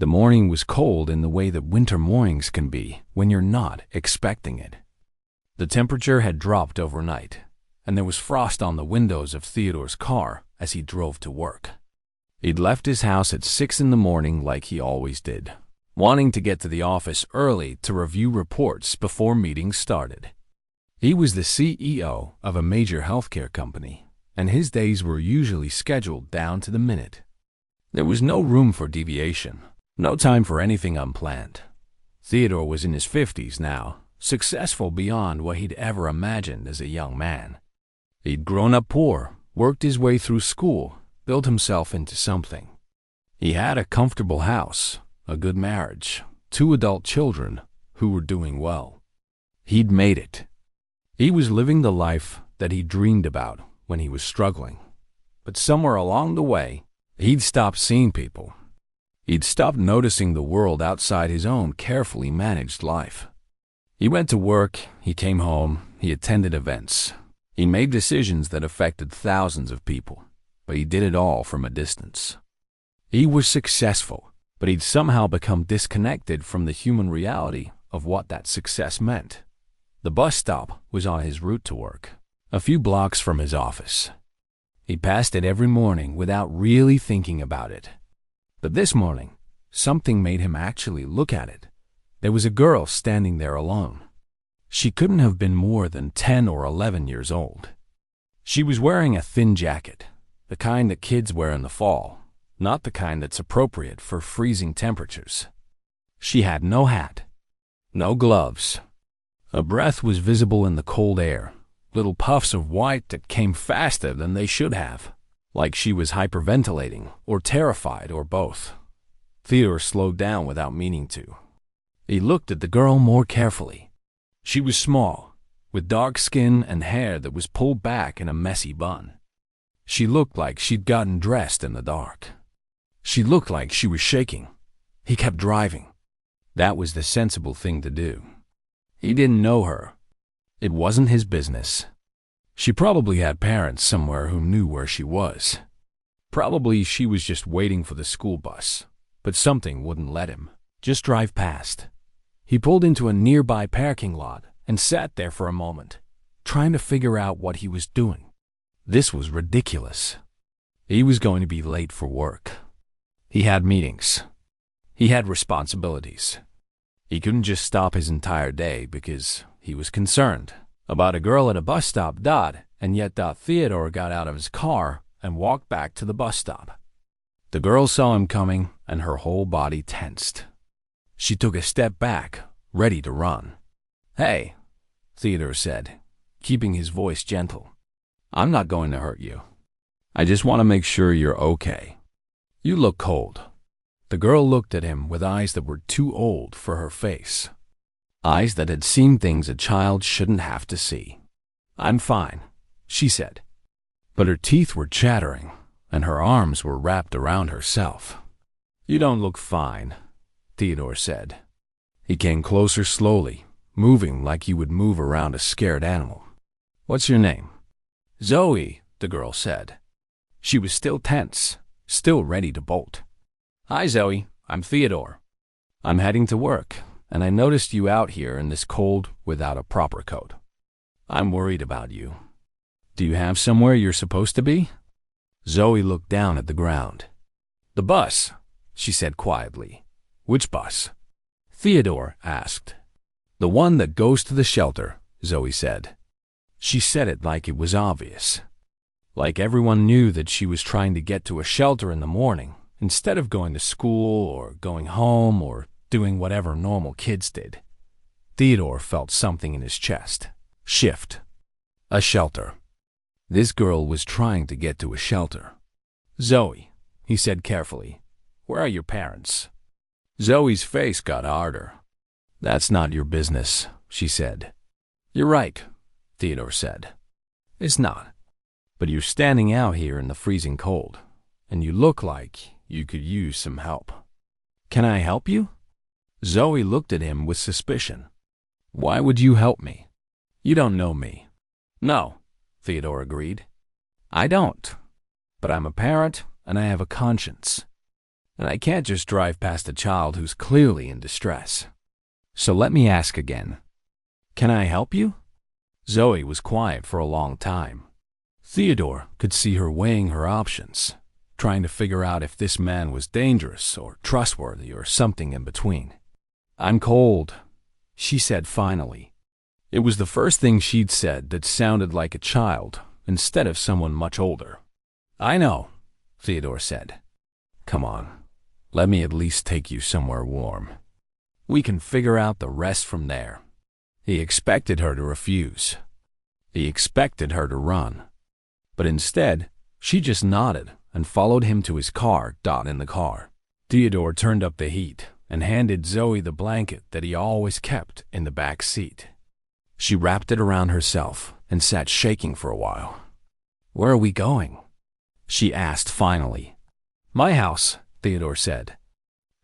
The morning was cold in the way that winter mornings can be when you're not expecting it. The temperature had dropped overnight, and there was frost on the windows of Theodore's car as he drove to work. He'd left his house at 6 in the morning like he always did, wanting to get to the office early to review reports before meetings started. He was the CEO of a major healthcare company, and his days were usually scheduled down to the minute. There was no room for deviation, no time for anything unplanned. Theodore was in his 50s now, successful beyond what he'd ever imagined as a young man. He'd grown up poor, worked his way through school, built himself into something. He had a comfortable house, a good marriage, 2 adult children who were doing well. He'd made it. He was living the life that he dreamed about when he was struggling. But somewhere along the way, he'd stopped seeing people. He'd stopped noticing the world outside his own carefully managed life. He went to work, he came home, he attended events. He made decisions that affected thousands of people, but he did it all from a distance. He was successful, but he'd somehow become disconnected from the human reality of what that success meant. The bus stop was on his route to work, a few blocks from his office. He passed it every morning without really thinking about it. But this morning, something made him actually look at it. There was a girl standing there alone. She couldn't have been more than 10 or 11 years old. She was wearing a thin jacket, the kind that kids wear in the fall, not the kind that's appropriate for freezing temperatures. She had no hat, no gloves. A breath was visible in the cold air, little puffs of white that came faster than they should have, like she was hyperventilating or terrified or both. Theodore slowed down without meaning to. He looked at the girl more carefully. She was small, with dark skin and hair that was pulled back in a messy bun. She looked like she'd gotten dressed in the dark. She looked like she was shaking. He kept driving. That was the sensible thing to do. He didn't know her. It wasn't his business. She probably had parents somewhere who knew where she was. Probably she was just waiting for the school bus, but something wouldn't let him. Just drive past. He pulled into a nearby parking lot and sat there for a moment, trying to figure out what he was doing. This was ridiculous. He was going to be late for work. He had meetings. He had responsibilities. He couldn't just stop his entire day because he was concerned about a girl at a bus stop. And yet Theodore got out of his car and walked back to the bus stop. The girl saw him coming and her whole body tensed. She took a step back, ready to run. "Hey," Theodore said, keeping his voice gentle. "I'm not going to hurt you. I just want to make sure you're okay. You look cold." The girl looked at him with eyes that were too old for her face. Eyes that had seen things a child shouldn't have to see. "I'm fine," she said. But her teeth were chattering, and her arms were wrapped around herself. "You don't look fine," Theodore said. He came closer slowly, moving like he would move around a scared animal. "What's your name?" "Zoe," the girl said. She was still tense, still ready to bolt. "Hi, Zoe. I'm Theodore. I'm heading to work, and I noticed you out here in this cold without a proper coat. I'm worried about you. Do you have somewhere you're supposed to be?" Zoe looked down at the ground. "The bus," she said quietly. "Which bus?" Theodore asked. "The one that goes to the shelter," Zoe said. She said it like it was obvious. Like everyone knew that she was trying to get to a shelter in the morning, instead of going to school or going home or doing whatever normal kids did. Theodore felt something in his chest shift. A shelter. This girl was trying to get to a shelter. "Zoe," he said carefully, "where are your parents?" Zoe's face got harder. "That's not your business," she said. "You're right," Theodore said. "It's not. But you're standing out here in the freezing cold, and you look like you could use some help. Can I help you?" Zoe looked at him with suspicion. "Why would you help me? You don't know me." "No," Theodore agreed. "I don't. But I'm a parent, and I have a conscience. and I can't just drive past a child who's clearly in distress. So let me ask again. Can I help you? Zoe was quiet for a long time. Theodore could see her weighing her options, trying to figure out if this man was dangerous or trustworthy or something in between. I'm cold, she said finally. It was the first thing she'd said that sounded like a child instead of someone much older. I know, Theodore said. Come on, let me at least take you somewhere warm. We can figure out the rest from there. He expected her to refuse. He expected her to run. But instead, she just nodded and followed him to his car. In the car, Theodore turned up the heat and handed Zoe the blanket that he always kept in the back seat. She wrapped it around herself and sat shaking for a while. Where are we going? She asked finally. My house, Theodore said.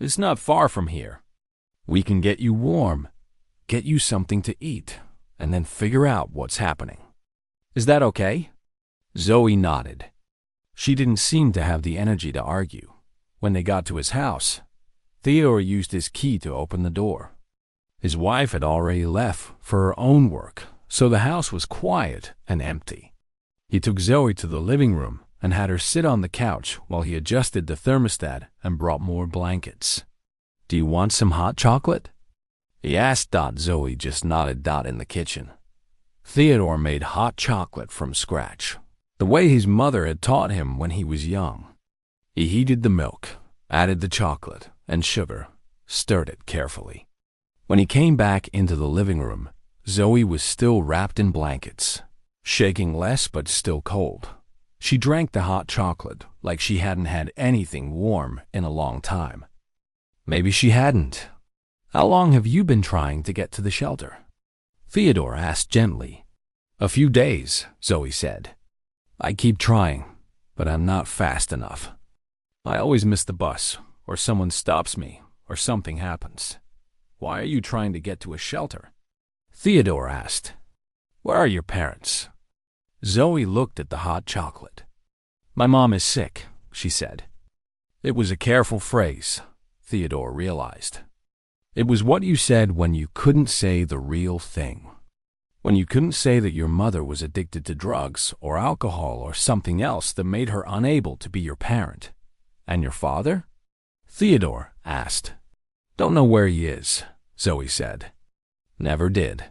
It's not far from here. We can get you warm, get you something to eat, and then figure out what's happening. Is that okay? Zoe nodded. She didn't seem to have the energy to argue. When they got to his house, Theodore used his key to open the door. His wife had already left for her own work, so the house was quiet and empty. He took Zoe to the living room and had her sit on the couch while he adjusted the thermostat and brought more blankets. Do you want some hot chocolate? He asked. Zoe just nodded. In the kitchen, Theodore made hot chocolate from scratch, the way his mother had taught him when he was young. He heated the milk, added the chocolate and sugar, stirred it carefully. When he came back into the living room, Zoe was still wrapped in blankets, shaking less but still cold. She drank the hot chocolate like she hadn't had anything warm in a long time. Maybe she hadn't. How long have you been trying to get to the shelter? Theodore asked gently. A few days, Zoe said. I keep trying, but I'm not fast enough. I always miss the bus, or someone stops me, or something happens. Why are you trying to get to a shelter? Theodore asked. Where are your parents? Zoe looked at the hot chocolate. My mom is sick, she said. It was a careful phrase, Theodore realized. It was what you said when you couldn't say the real thing. When you couldn't say that your mother was addicted to drugs or alcohol or something else that made her unable to be your parent. And your father? Theodore asked. Don't know where he is, Zoe said. Never did.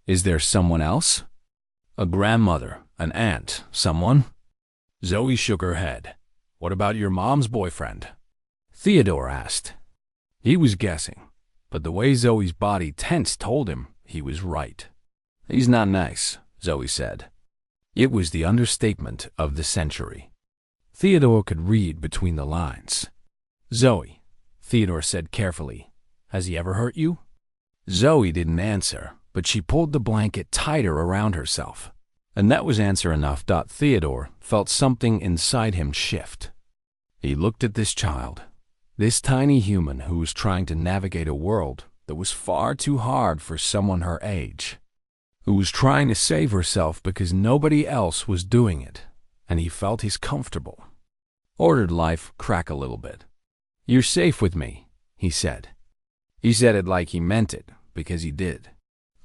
Is there someone else? A grandmother, an aunt, someone? Zoe shook her head. What about your mom's boyfriend? Theodore asked. He was guessing, but the way Zoe's body tensed told him he was right. He's not nice, Zoe said. It was the understatement of the century. Theodore could read between the lines. Zoe, Theodore said carefully, has he ever hurt you? Zoe didn't answer, but she pulled the blanket tighter around herself. And that was answer enough. Theodore felt something inside him shift. He looked at this child, this tiny human who was trying to navigate a world that was far too hard for someone her age, who was trying to save herself because nobody else was doing it, and he felt his comfortable, ordered life crack a little bit. You're safe with me, he said. He said it like he meant it, because he did.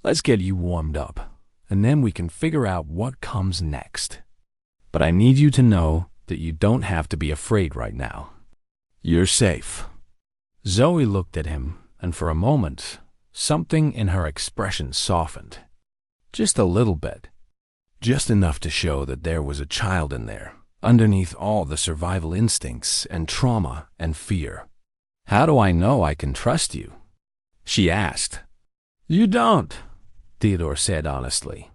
Let's get you warmed up, and then we can figure out what comes next. But I need you to know that you don't have to be afraid right now. You're safe. Zoe looked at him, and for a moment, something in her expression softened. Just a little bit. Just enough to show that there was a child in there, underneath all the survival instincts and trauma and fear. How do I know I can trust you? She asked. You don't, Theodore said honestly.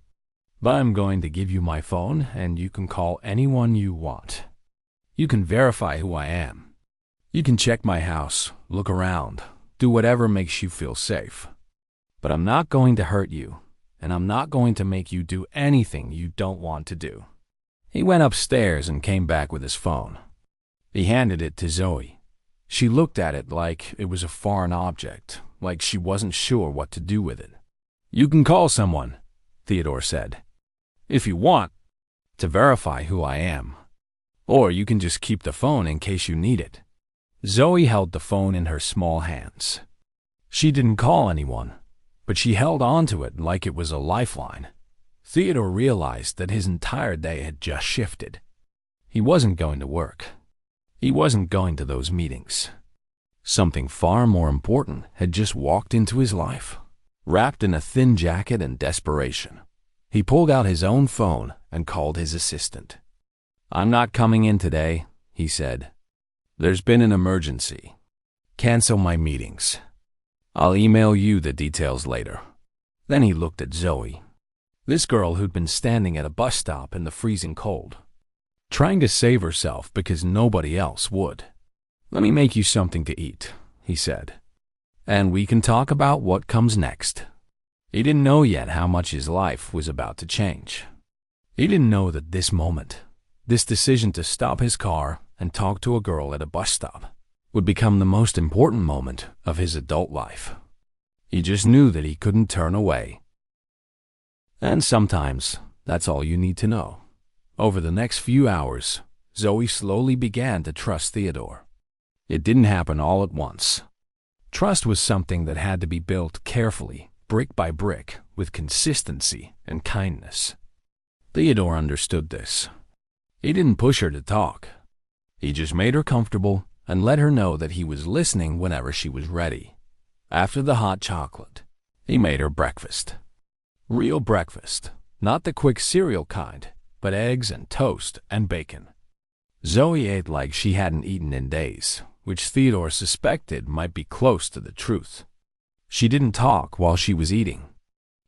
But I'm going to give you my phone, and you can call anyone you want. You can verify who I am. You can check my house, look around, do whatever makes you feel safe. But I'm not going to hurt you, and I'm not going to make you do anything you don't want to do. He went upstairs and came back with his phone. He handed it to Zoe. She looked at it like it was a foreign object, like she wasn't sure what to do with it. You can call someone, Theodore said. If you want, to verify who I am. Or you can just keep the phone in case you need it. Zoe held the phone in her small hands. She didn't call anyone, but she held onto it like it was a lifeline. Theodore realized that his entire day had just shifted. He wasn't going to work. He wasn't going to those meetings. Something far more important had just walked into his life. Wrapped in a thin jacket and desperation, he pulled out his own phone and called his assistant. "I'm not coming in today," he said. "There's been an emergency. Cancel my meetings. I'll email you the details later." Then he looked at Zoe, this girl who'd been standing at a bus stop in the freezing cold, trying to save herself because nobody else would. "Let me make you something to eat," he said, "and we can talk about what comes next." He didn't know yet how much his life was about to change. He didn't know that this moment, this decision to stop his car and talk to a girl at a bus stop, would become the most important moment of his adult life. He just knew that he couldn't turn away. And sometimes, that's all you need to know. Over the next few hours, Zoe slowly began to trust Theodore. It didn't happen all at once. Trust was something that had to be built carefully, brick by brick, with consistency and kindness. Theodore understood this. He didn't push her to talk. He just made her comfortable and let her know that he was listening whenever she was ready. After the hot chocolate, he made her breakfast. Real breakfast, not the quick cereal kind, but eggs and toast and bacon. Zoe ate like she hadn't eaten in days, which Theodore suspected might be close to the truth. She didn't talk while she was eating.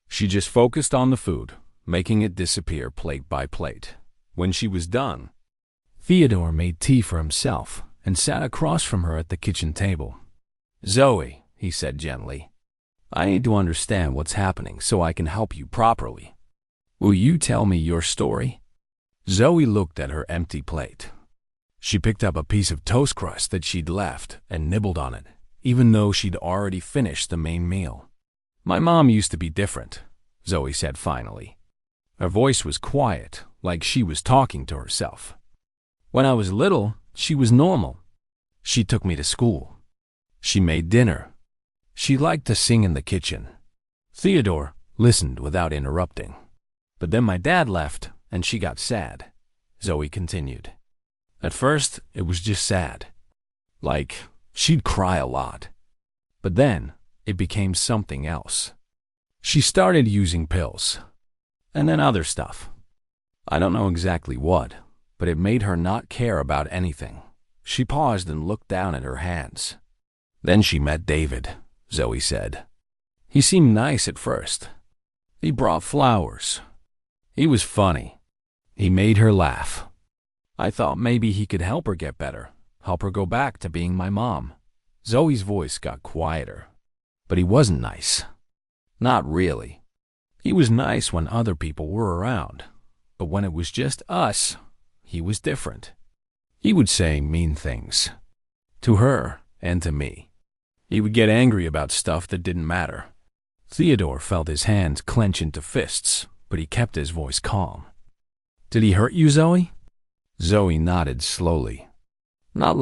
She just focused on the food, making it disappear plate by plate. When she was done, Theodore made tea for himself and sat across from her at the kitchen table. "Zoe," he said gently, "I need to understand what's happening so I can help you properly. Will you tell me your story?" Zoe looked at her empty plate. She picked up a piece of toast crust that she'd left and nibbled on it, even though she'd already finished the main meal. "My mom used to be different," Zoe said finally. Her voice was quiet, like she was talking to herself. "When I was little, she was normal. She took me to school. She made dinner. She liked to sing in the kitchen." Theodore listened without interrupting. "But then my dad left, and she got sad," Zoe continued. "At first, it was just sad. Like, she'd cry a lot. But then, it became something else. She started using pills. And then other stuff. I don't know exactly what, but it made her not care about anything." She paused and looked down at her hands. "Then she met David," Zoe said. "He seemed nice at first. He brought flowers. He was funny. He made her laugh. I thought maybe he could help her get better, help her go back to being my mom." Zoe's voice got quieter. "But he wasn't nice. Not really. He was nice when other people were around, but when it was just us, he was different. He would say mean things. To her and to me. He would get angry about stuff that didn't matter." Theodore felt his hands clench into fists, but he kept his voice calm. "Did he hurt you, Zoe?" Zoe nodded slowly. Not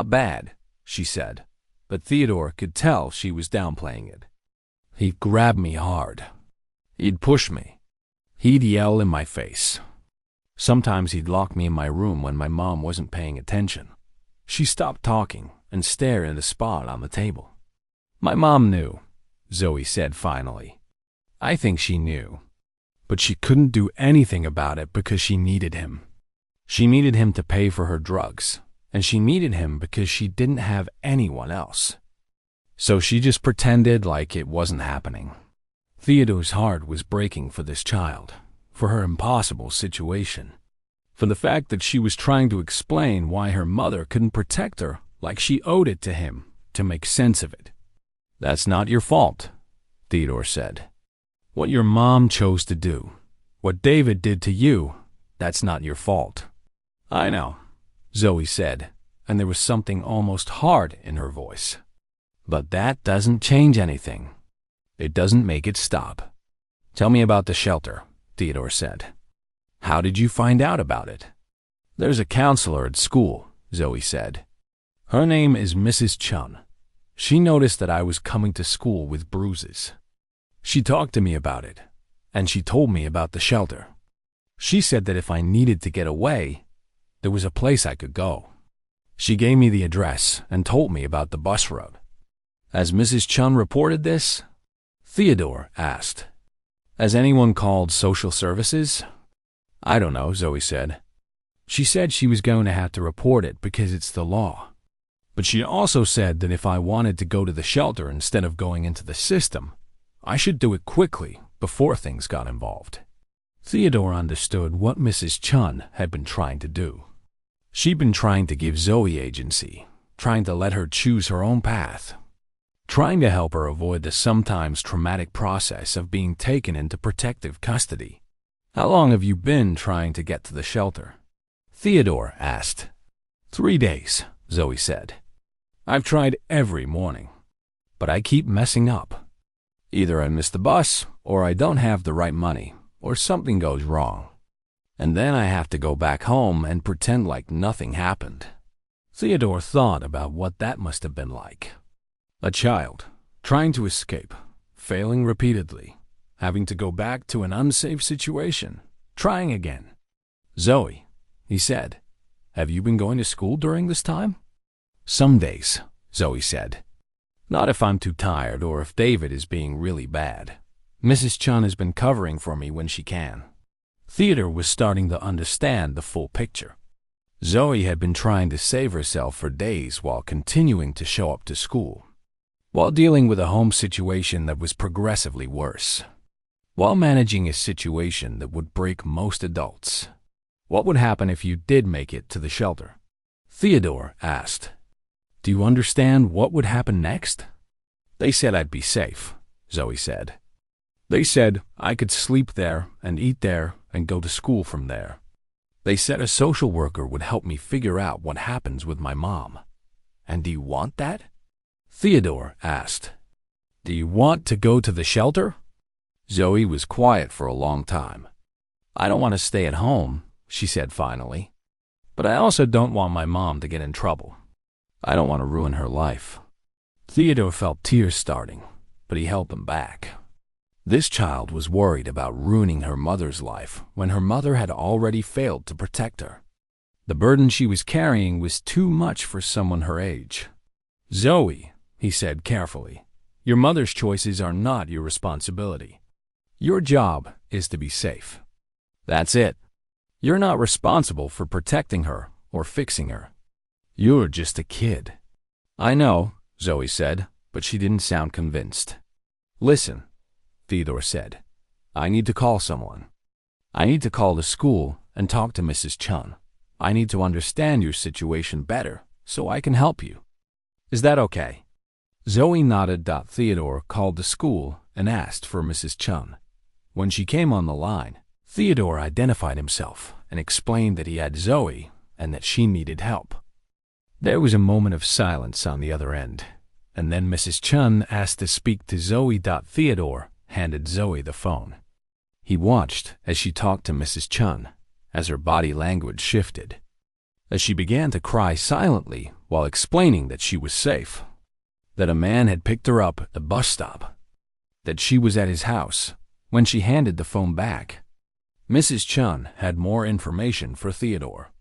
bad," she said, but Theodore could tell she was downplaying it. "He'd grab me hard. He'd push me. He'd yell in my face. Sometimes he'd lock me in my room when my mom wasn't paying attention." She stopped talking and stared at a spot on the table. "My mom knew," Zoe said finally. "I think she knew. But she couldn't do anything about it because she needed him. She needed him to pay for her drugs, and she needed him because she didn't have anyone else. So she just pretended like it wasn't happening." Theodore's heart was breaking for this child, for her impossible situation, for the fact that she was trying to explain why her mother couldn't protect her like she owed it to him to make sense of it. "That's not your fault," Theodore said. "What your mom chose to do, what David did to you, that's not your fault." "I know," Zoe said, and there was something almost hard in her voice. "But that doesn't change anything. It doesn't make it stop." "Tell me about the shelter," Theodore said. "How did you find out about it?" "There's a counselor at school," Zoe said. Her name is Mrs. Chun. She noticed that I was coming to school with bruises. She talked to me about it, and she told me about the shelter. She said that if I needed to get away, there was a place I could go. She gave me the address and told me about the bus route. As Mrs. Chun reported this, Theodore asked, "Has anyone called social services?" "I don't know," Zoe said. She said she was going to have to report it because it's the law. But she also said that if I wanted to go to the shelter instead of going into the system, I should do it quickly before things got involved. Theodore understood what Mrs. Chun had been trying to do. She'd been trying to give Zoe agency, trying to let her choose her own path, trying to help her avoid the sometimes traumatic process of being taken into protective custody. "How long have you been trying to get to the shelter?" Theodore asked. 3 days, Zoe said. "I've tried every morning, but I keep messing up. Either I miss the bus, or I don't have the right money, or something goes wrong. And then I have to go back home and pretend like nothing happened." Theodore thought about what that must have been like. A child, trying to escape, failing repeatedly, having to go back to an unsafe situation, trying again. "Zoe," he said, "have you been going to school during this time?" "Some days," Zoe said. "Not if I'm too tired or if David is being really bad. Mrs. Chun has been covering for me when she can." Theodore was starting to understand the full picture. Zoe had been trying to save herself for days while continuing to show up to school, while dealing with a home situation that was progressively worse, while managing a situation that would break most adults. "What would happen if you did make it to the shelter?" Theodore asked. "Do you understand what would happen next?" "They said I'd be safe," Zoe said. "They said I could sleep there and eat there and go to school from there. They said a social worker would help me figure out what happens with my mom." "And do you want that?" Theodore asked. "Do you want to go to the shelter?" Zoe was quiet for a long time. "I don't want to stay at home," she said finally. "But I also don't want my mom to get in trouble. I don't want to ruin her life." Theodore felt tears starting, but he held them back. This child was worried about ruining her mother's life when her mother had already failed to protect her. The burden she was carrying was too much for someone her age. "Zoe," he said carefully, "your mother's choices are not your responsibility. Your job is to be safe. That's it. You're not responsible for protecting her or fixing her. You're just a kid." "I know," Zoe said, but she didn't sound convinced. "Listen," Theodore said, "I need to call someone. I need to call the school and talk to Mrs. Chun. I need to understand your situation better so I can help you. Is that okay?" Zoe nodded. Theodore called the school and asked for Mrs. Chun. When she came on the line, Theodore identified himself and explained that he had Zoe and that she needed help. There was a moment of silence on the other end, and then Mrs. Chun asked to speak to Zoe. Theodore handed Zoe the phone. He watched as she talked to Mrs. Chun, as her body language shifted, as she began to cry silently while explaining that she was safe, that a man had picked her up at the bus stop, that she was at his house. When she handed the phone back, Mrs. Chun had more information for Theodore.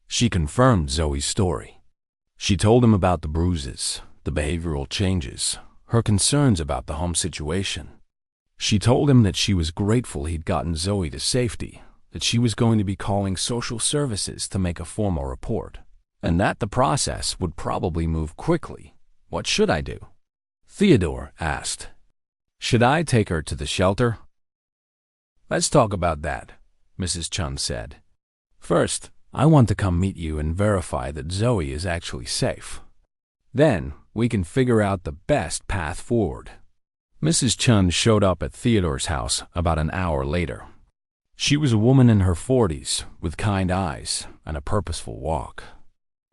She confirmed Zoe's story. She told him about the bruises, the behavioral changes, her concerns about the home situation. She told him that she was grateful he'd gotten Zoe to safety, that she was going to be calling social services to make a formal report, and that the process would probably move quickly. "What should I do?" Theodore asked. "Should I take her to the shelter?" "Let's talk about that," Mrs. Chun said. "First, I want to come meet you and verify that Zoe is actually safe. Then, we can figure out the best path forward." Mrs. Chun showed up at Theodore's house about an hour later. She was a woman in her 40s with kind eyes and a purposeful walk.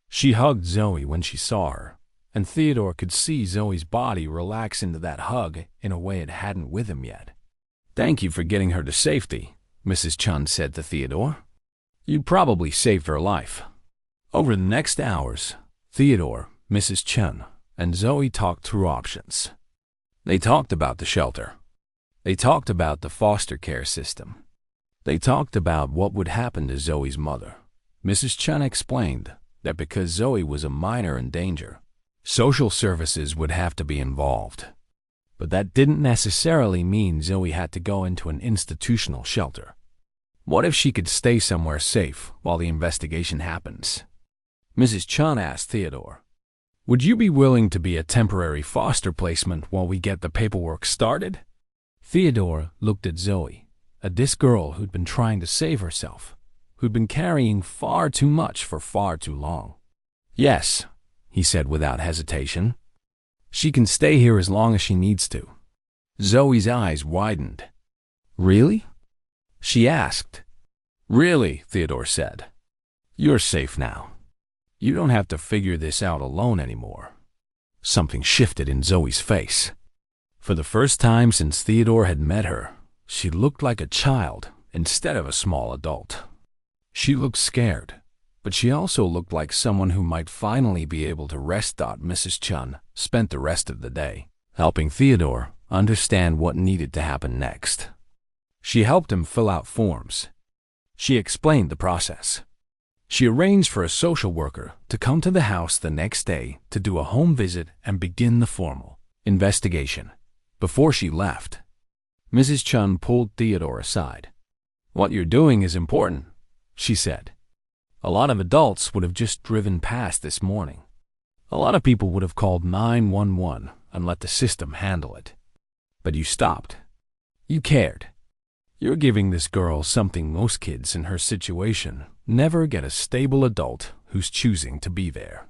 She hugged Zoe when she saw her, and Theodore could see Zoe's body relax into that hug in a way it hadn't with him yet. "Thank you for getting her to safety," Mrs. Chun said to Theodore. "You probably saved her life." Over the next hours, Theodore Mrs. Chen and Zoe talked through options. They talked about the shelter. They talked about the foster care system. They talked about what would happen to Zoe's mother. Mrs. Chen explained that because Zoe was a minor in danger, social services would have to be involved. But that didn't necessarily mean Zoe had to go into an institutional shelter. What if she could stay somewhere safe while the investigation happens? Mrs. Chen asked Theodore, "Would you be willing to be a temporary foster placement while we get the paperwork started?" Theodore looked at Zoe, at this girl who'd been trying to save herself, who'd been carrying far too much for far too long. "Yes," he said without hesitation. "She can stay here as long as she needs to." Zoe's eyes widened. "Really?" she asked. "Really," Theodore said. "You're safe now. You don't have to figure this out alone anymore." Something shifted in Zoe's face. For the first time since Theodore had met her, she looked like a child instead of a small adult. She looked scared, but she also looked like someone who might finally be able to rest. Mrs. Chen spent the rest of the day helping Theodore understand what needed to happen next. She helped him fill out forms. She explained the process. She arranged for a social worker to come to the house the next day to do a home visit and begin the formal investigation. Before she left, Mrs. Chen pulled Theodore aside. "What you're doing is important," she said. "A lot of adults would have just driven past this morning. A lot of people would have called 911 and let the system handle it. But you stopped. You cared. You're giving this girl something most kids in her situation never get: a stable adult who's choosing to be there."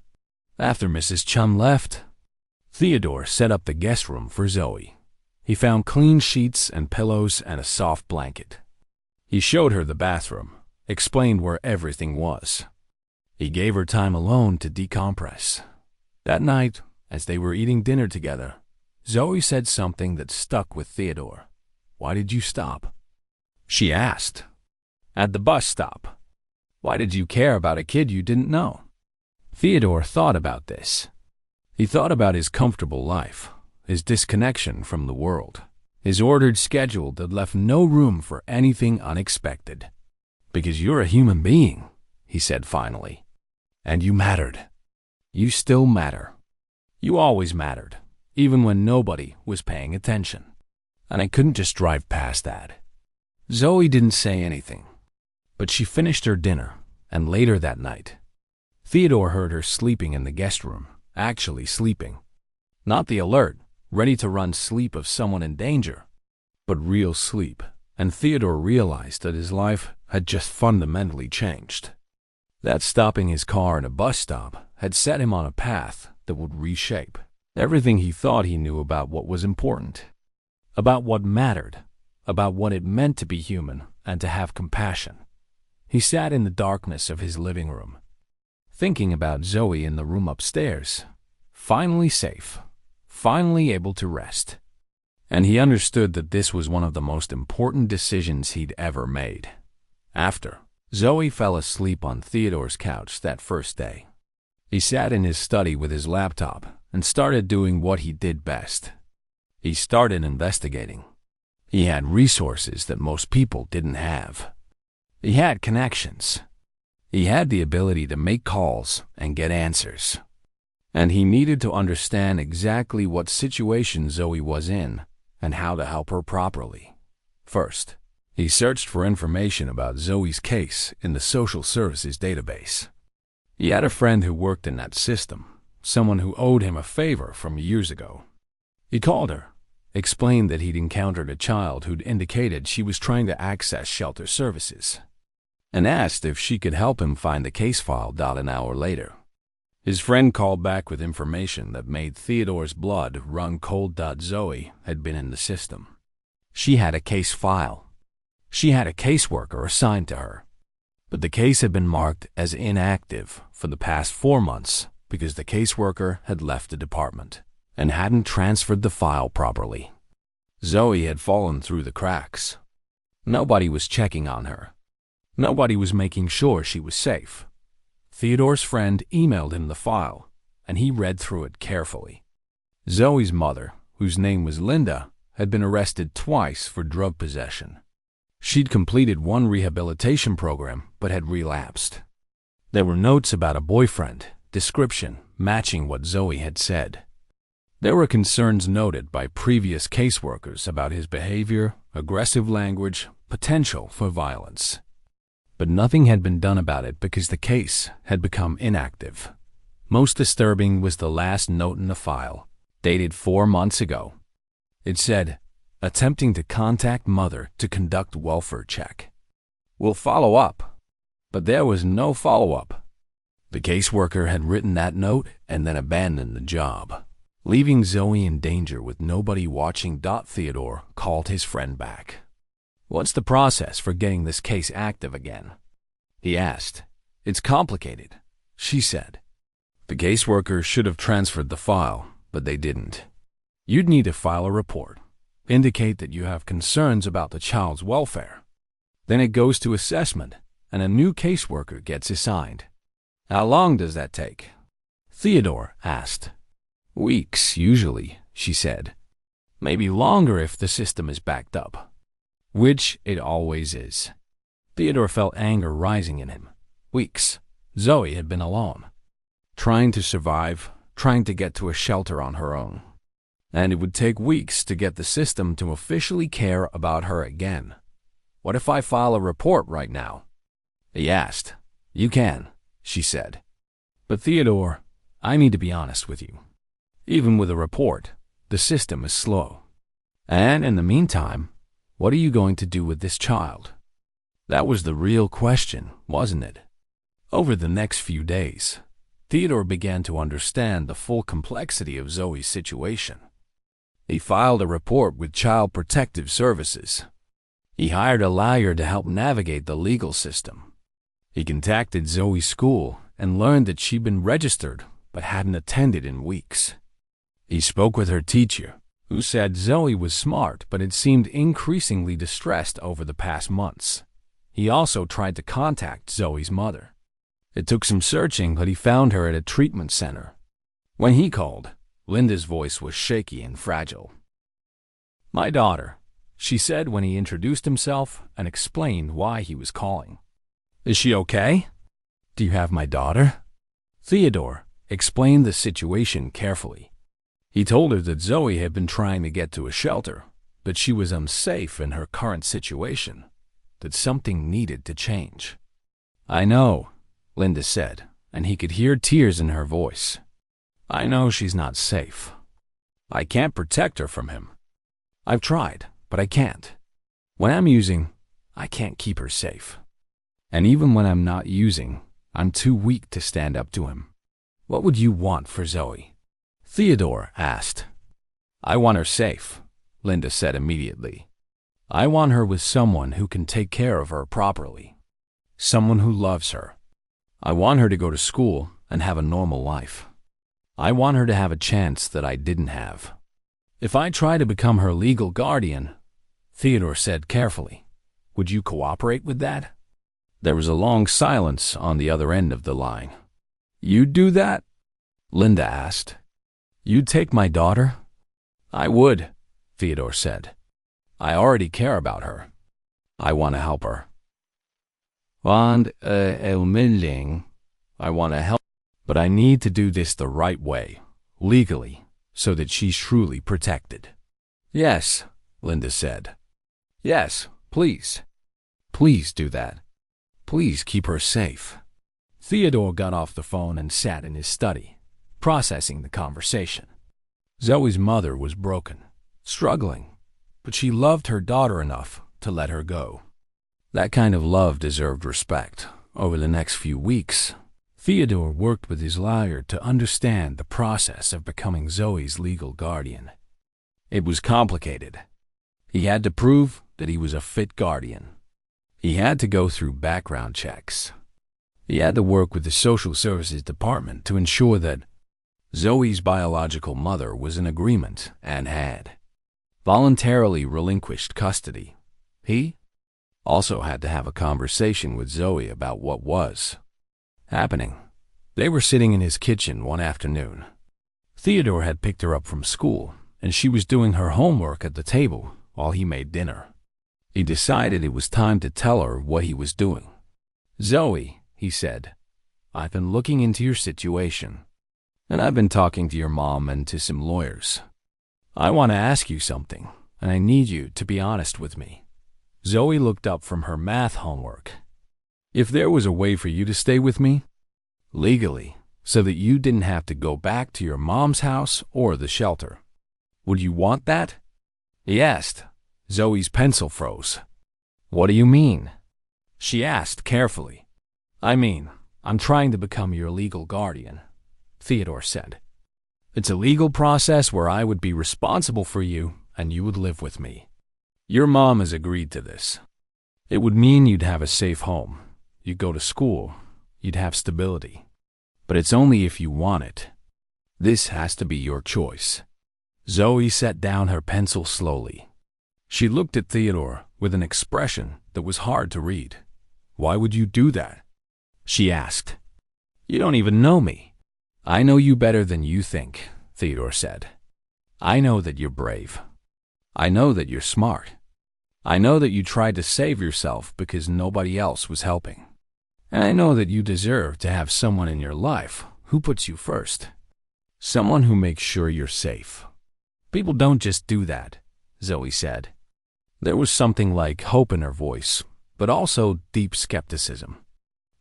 After Mrs. Chen left, Theodore set up the guest room for Zoe. He found clean sheets and pillows and a soft blanket. He showed her the bathroom, explained where everything was. He gave her time alone to decompress. That night, as they were eating dinner together, Zoe said something that stuck with Theodore. "Why did you stop?" she asked. "At the bus stop. Why did you care about a kid you didn't know?" Theodore thought about this. He thought about his comfortable life, his disconnection from the world, his ordered schedule that left no room for anything unexpected. "Because you're a human being," he said finally. "And you mattered. You still matter. You always mattered, even when nobody was paying attention. And I couldn't just drive past that." Zoe didn't say anything, but she finished her dinner, and later that night, Theodore heard her sleeping in the guest room, actually sleeping. Not the alert, ready-to-run sleep of someone in danger, but real sleep, and Theodore realized that his life had just fundamentally changed. That stopping his car at a bus stop had set him on a path that would reshape everything he thought he knew about what was important, about what mattered, about what it meant to be human and to have compassion. He sat in the darkness of his living room, thinking about Zoe in the room upstairs, finally safe, finally able to rest. And he understood that this was one of the most important decisions he'd ever made. After Zoe fell asleep on Theodore's couch that first day, he sat in his study with his laptop and started doing what he did best. He started investigating. He had resources that most people didn't have. He had connections. He had the ability to make calls and get answers. And he needed to understand exactly what situation Zoe was in and how to help her properly. First, he searched for information about Zoe's case in the social services database. He had a friend who worked in that system, someone who owed him a favor from years ago. He called her, explained that he'd encountered a child who'd indicated she was trying to access shelter services, and asked if she could help him find the case file. An hour later, his friend called back with information that made Theodore's blood run cold. Zoe had been in the system. She had a case file. She had a caseworker assigned to her. But the case had been marked as inactive for the past 4 months because the caseworker had left the department and hadn't transferred the file properly. Zoe had fallen through the cracks. Nobody was checking on her. Nobody was making sure she was safe. Theodore's friend emailed him the file, and he read through it carefully. Zoe's mother, whose name was Linda, had been arrested twice for drug possession. She'd completed one rehabilitation program but had relapsed. There were notes about a boyfriend, description matching what Zoe had said. There were concerns noted by previous caseworkers about his behavior, aggressive language, potential for violence. But nothing had been done about it because the case had become inactive. Most disturbing was the last note in the file, dated 4 months ago. It said, "Attempting to contact mother to conduct welfare check. We'll follow up." But there was no follow-up. The caseworker had written that note and then abandoned the job, leaving Zoe in danger with nobody watching. Theodore called his friend back. "What's the process for getting this case active again?" he asked. "It's complicated," she said. The caseworker should have transferred the file, but they didn't. You'd need to file a report, indicate that you have concerns about the child's welfare. Then it goes to assessment, and a new caseworker gets assigned. "How long does that take?" Theodore asked. "Weeks, usually," she said. "Maybe longer if the system is backed up." Which it always is. Theodore felt anger rising in him. Weeks. Zoe had been alone, trying to survive, trying to get to a shelter on her own. And it would take weeks to get the system to officially care about her again. "What if I file a report right now?" he asked. "You can," she said. "But Theodore, I need to be honest with you. Even with a report, the system is slow. And in the meantime, what are you going to do with this child?" That was the real question, wasn't it? Over the next few days, Theodore began to understand the full complexity of Zoe's situation. He filed a report with Child Protective Services. He hired a lawyer to help navigate the legal system. He contacted Zoe's school and learned that she'd been registered but hadn't attended in weeks. He spoke with her teacher, who said Zoe was smart but had seemed increasingly distressed over the past months. He also tried to contact Zoe's mother. It took some searching, but he found her at a treatment center. When he called, Linda's voice was shaky and fragile. "My daughter," she said when he introduced himself and explained why he was calling. "Is she okay?" "Do you have my daughter?" Theodore explained the situation carefully. He told her that Zoe had been trying to get to a shelter, but she was unsafe in her current situation, that something needed to change. "I know," Linda said, and he could hear tears in her voice. "I know she's not safe. I can't protect her from him. I've tried, but I can't. When I'm using, I can't keep her safe. And even when I'm not using, I'm too weak to stand up to him." "What would you want for Zoe?" Theodore asked. "I want her safe," Linda said immediately. "I want her with someone who can take care of her properly. Someone who loves her. I want her to go to school and have a normal life. I want her to have a chance that I didn't have. If I try to become her legal guardian," Theodore said carefully, "would you cooperate with that?" There was a long silence on the other end of the line. "You'd do that?" Linda asked. "You'd take my daughter?" "I would," Theodore said. "I already care about her. I want to help her. I want to help, but I need to do this the right way, legally, so that she's truly protected." "Yes," Linda said. "Yes, please. Please do that. Please keep her safe." Theodore got off the phone and sat in his study, processing the conversation. Zoe's mother was broken, struggling, but she loved her daughter enough to let her go. That kind of love deserved respect. Over the next few weeks, Theodore worked with his lawyer to understand the process of becoming Zoe's legal guardian. It was complicated. He had to prove that he was a fit guardian. He had to go through background checks. He had to work with the social services department to ensure that Zoe's biological mother was in agreement and had voluntarily relinquished custody. He also had to have a conversation with Zoe about what was happening They were sitting in his kitchen one afternoon. Theodore had picked her up from school, and she was doing her homework at the table while he made dinner. He decided it was time to tell her what he was doing. "Zoe," he said, "I've been looking into your situation, and I've been talking to your mom and to some lawyers. I want to ask you something, and I need you to be honest with me." Zoe looked up from her math homework. "If there was a way for you to stay with me, legally, so that you didn't have to go back to your mom's house or the shelter, would you want that?" He asked. Zoe's pencil froze. "What do you mean?" she asked carefully. "I mean, I'm trying to become your legal guardian," Theodore said. "It's a legal process where I would be responsible for you and you would live with me. Your mom has agreed to this. It would mean you'd have a safe home, you'd go to school, you'd have stability. But it's only if you want it. This has to be your choice." Zoe set down her pencil slowly. She looked at Theodore with an expression that was hard to read. "Why would you do that?" she asked. "You don't even know me." "I know you better than you think," Theodore said. "I know that you're brave. I know that you're smart. I know that you tried to save yourself because nobody else was helping. And I know that you deserve to have someone in your life who puts you first. Someone who makes sure you're safe. People don't just do that," Zoe said. There was something like hope in her voice, but also deep skepticism.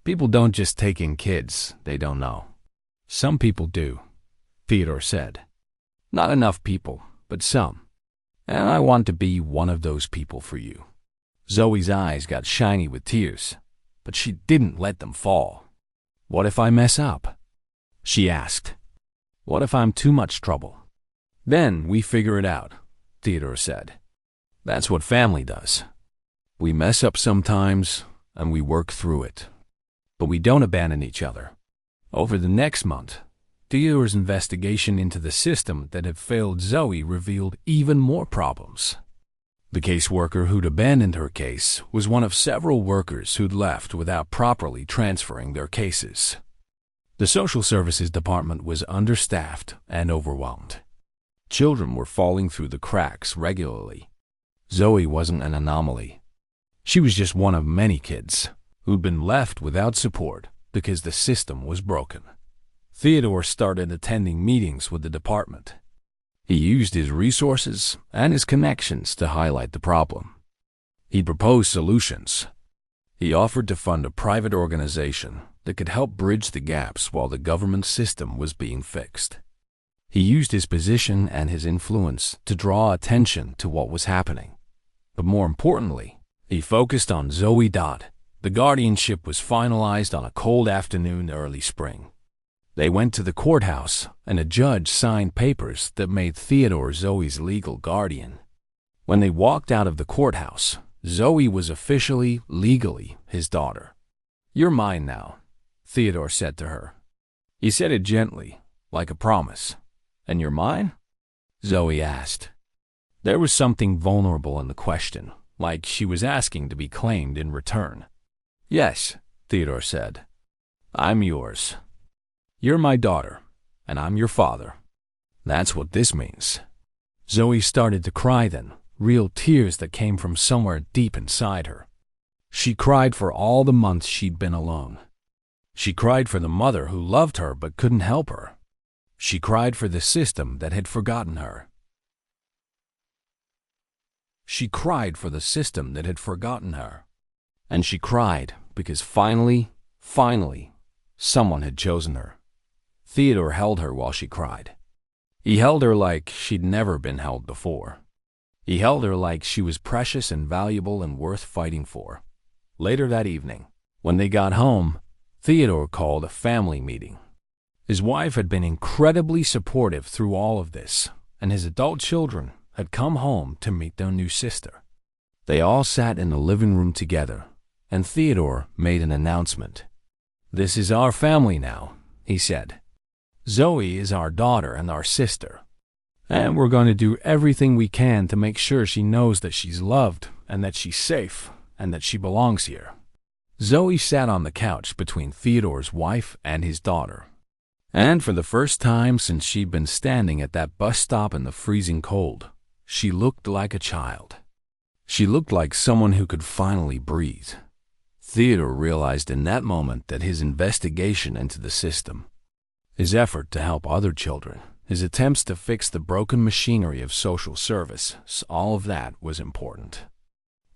"People don't just take in kids they don't know." "Some people do," Theodore said. "Not enough people, but some. And I want to be one of those people for you." Zoe's eyes got shiny with tears, but she didn't let them fall. "What if I mess up?" she asked. "What if I'm too much trouble?" "Then we figure it out," Theodore said. "That's what family does. We mess up sometimes, and we work through it. But we don't abandon each other." Over the next month, Theodore's investigation into the system that had failed Zoe revealed even more problems. The caseworker who'd abandoned her case was one of several workers who'd left without properly transferring their cases. The social services department was understaffed and overwhelmed. Children were falling through the cracks regularly. Zoe wasn't an anomaly. She was just one of many kids who'd been left without support because the system was broken. Theodore started attending meetings with the department. He used his resources and his connections to highlight the problem. He proposed solutions. He offered to fund a private organization that could help bridge the gaps while the government system was being fixed. He used his position and his influence to draw attention to what was happening. But more importantly, he focused on Zoe. The guardianship was finalized on a cold afternoon early spring. They went to the courthouse, and a judge signed papers that made Theodore Zoe's legal guardian. When they walked out of the courthouse, Zoe was officially, legally, his daughter. "You're mine now," Theodore said to her. He said it gently, like a promise. "And you're mine?" Zoe asked. There was something vulnerable in the question, like she was asking to be claimed in return. "Yes," Theodore said. "I'm yours. You're my daughter, and I'm your father. That's what this means." Zoe started to cry then, real tears that came from somewhere deep inside her. She cried for all the months she'd been alone. She cried for the mother who loved her but couldn't help her. She cried for the system that had forgotten her. She cried for the system that had forgotten her. And she cried because finally, someone had chosen her. Theodore held her while she cried. He held her like she'd never been held before. He held her like she was precious and valuable and worth fighting for. Later that evening, when they got home, Theodore called a family meeting. His wife had been incredibly supportive through all of this, and his adult children had come home to meet their new sister. They all sat in the living room together, and Theodore made an announcement. "This is our family now," he said. "Zoe is our daughter and our sister, and we're going to do everything we can to make sure she knows that she's loved and that she's safe and that she belongs here." Zoe sat on the couch between Theodore's wife and his daughter. And for the first time since she'd been standing at that bus stop in the freezing cold, she looked like a child. She looked like someone who could finally breathe. Theodore realized in that moment that his investigation into the system, his effort to help other children, his attempts to fix the broken machinery of social service, all of that was important.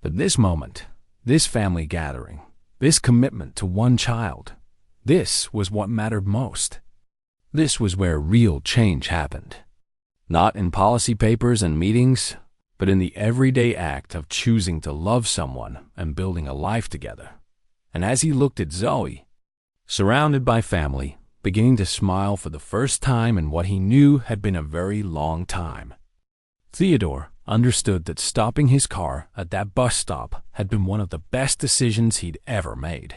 But this moment, this family gathering, this commitment to one child, this was what mattered most. This was where real change happened. Not in policy papers and meetings, but in the everyday act of choosing to love someone and building a life together. And as he looked at Zoe, surrounded by family, beginning to smile for the first time in what he knew had been a very long time, Theodore understood that stopping his car at that bus stop had been one of the best decisions he'd ever made.